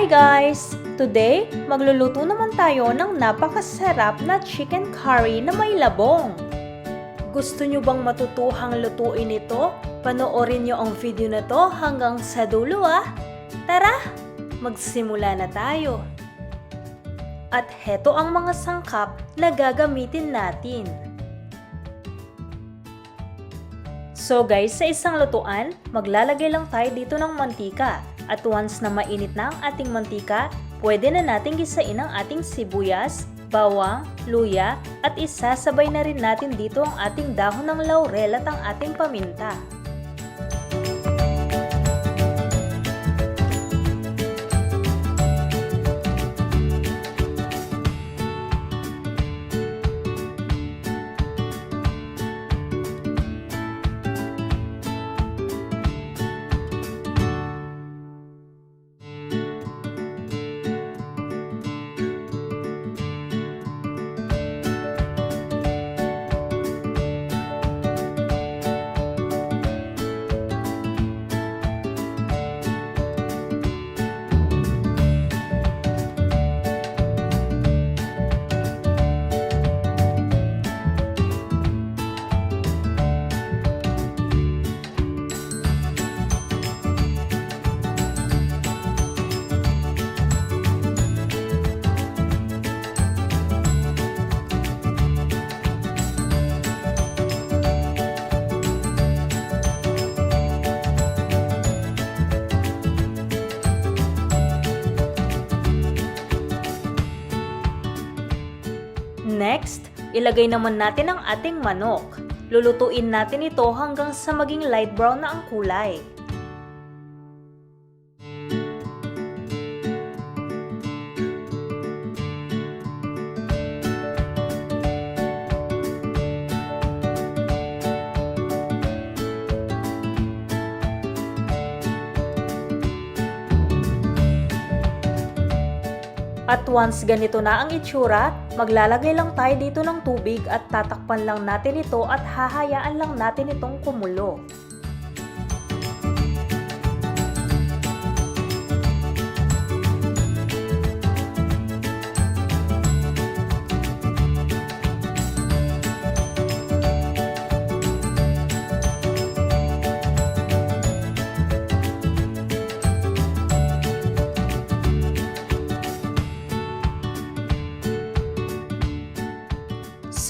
Hi guys! Today, magluluto naman tayo ng napakasarap na chicken curry na may labong. Gusto nyo bang matutuhang lutuin ito? Panoorin nyo ang video na to hanggang sa dulo ah! Tara, magsimula na tayo! At heto ang mga sangkap na gagamitin natin. So guys, sa isang lutuan, maglalagay lang tayo dito ng mantika. At once na mainit na ang ating mantika, pwede na nating gisain ang ating sibuyas, bawang, luya, at isasabay na rin natin dito ang ating dahon ng laurel at ang ating paminta. Next, ilagay naman natin ang ating manok. Lulutuin natin ito hanggang sa maging light brown na ang kulay. At once ganito na ang itsura, maglalagay lang tayo dito ng tubig at tatakpan lang natin ito at hahayaan lang natin itong kumulo.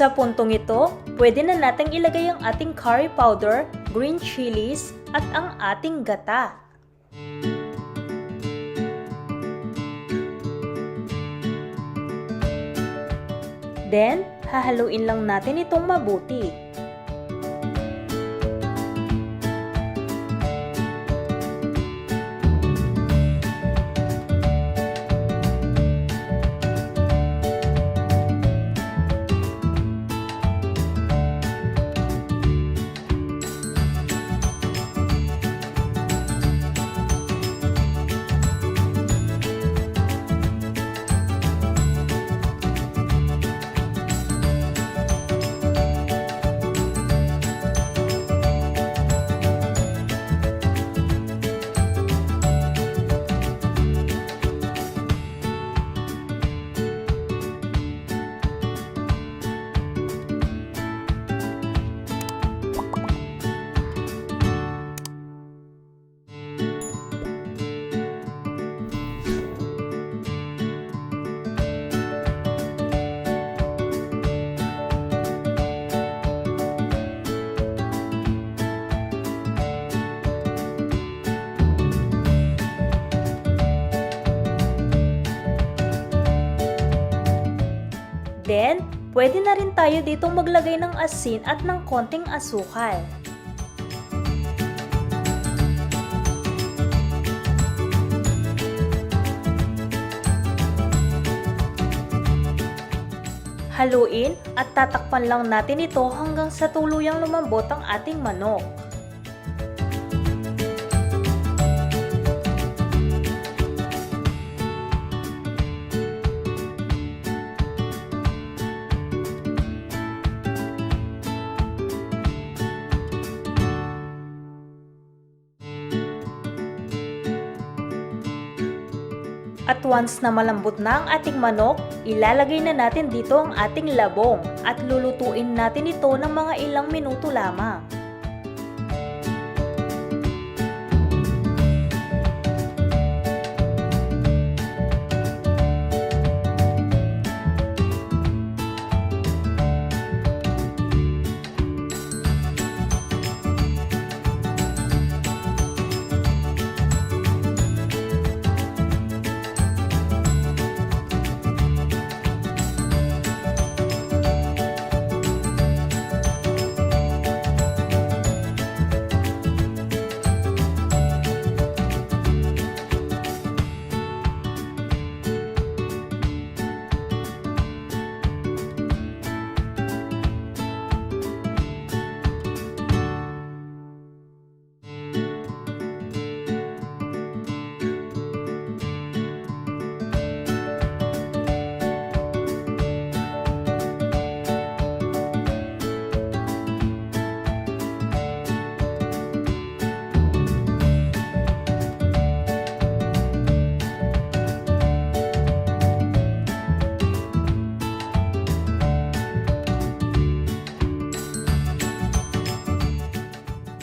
Sa puntong ito, pwede na nating ilagay ang ating curry powder, green chilies, at ang ating gata. Then, hahaluin lang natin itong mabuti. Then, pwede na rin tayo ditong maglagay ng asin at ng konting asukal. Haluin at tatakpan lang natin ito hanggang sa tuluyang lumambot ang ating manok. At once na malambot na ang ating manok, ilalagay na natin dito ang ating labong at lulutuin natin ito ng mga ilang minuto lamang.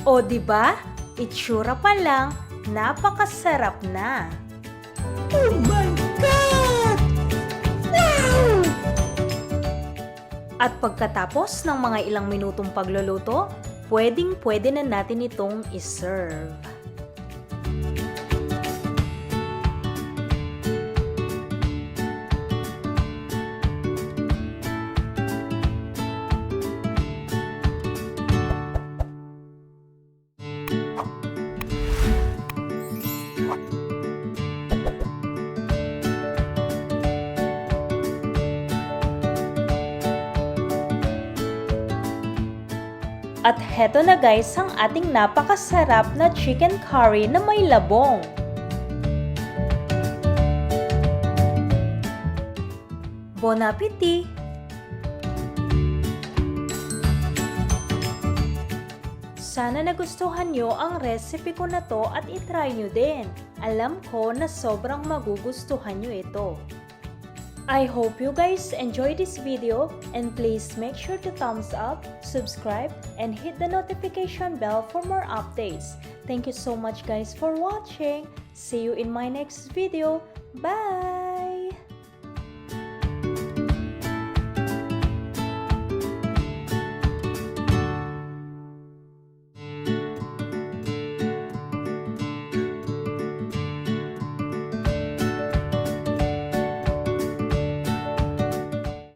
O diba? Itsura pa lang, napakasarap na. Oh my God! Wow! At pagkatapos ng mga ilang minutong pagluluto, pwedeng-pwede na natin itong iserve. At heto na guys ang ating napakasarap na chicken curry na may labong. Bon appetit! Sana nagustuhan nyo ang recipe ko na to at itry nyo din. Alam ko na sobrang magugustuhan nyo ito. I hope you guys enjoy this video and please make sure to thumbs up, subscribe, and hit the notification bell for more updates. Thank you so much guys for watching. See you in my next video. Bye!